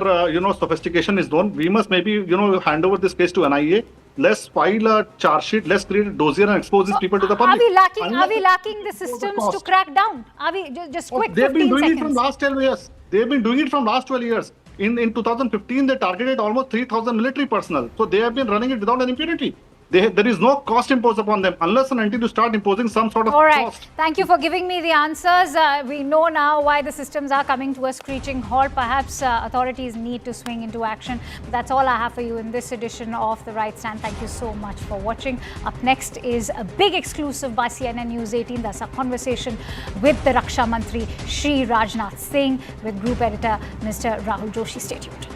sophistication is known. We must maybe, hand over this case to NIA. Let's file a charge sheet, let's create a dossier and expose these people to the public. Are we lacking the systems to crack down? Are we just quick? They've been doing seconds. it from last 12 years. They've been doing it from last 12 years. In 2015, they targeted almost 3,000 military personnel. So they have been running it without any impunity. There is no cost imposed upon them unless and until you start imposing some sort of cost. Thank you for giving me the answers. We know now why the systems are coming to a screeching halt. Perhaps authorities need to swing into action. But that's all I have for you in this edition of The Right Stand. Thank you so much for watching. Up next is a big exclusive by CNN News 18. That's a conversation with the Raksha Mantri, Shri Rajnath Singh, with Group Editor Mr. Rahul Joshi. Stay tuned.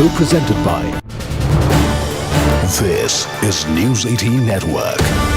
Co-presented by This is News 18 Network.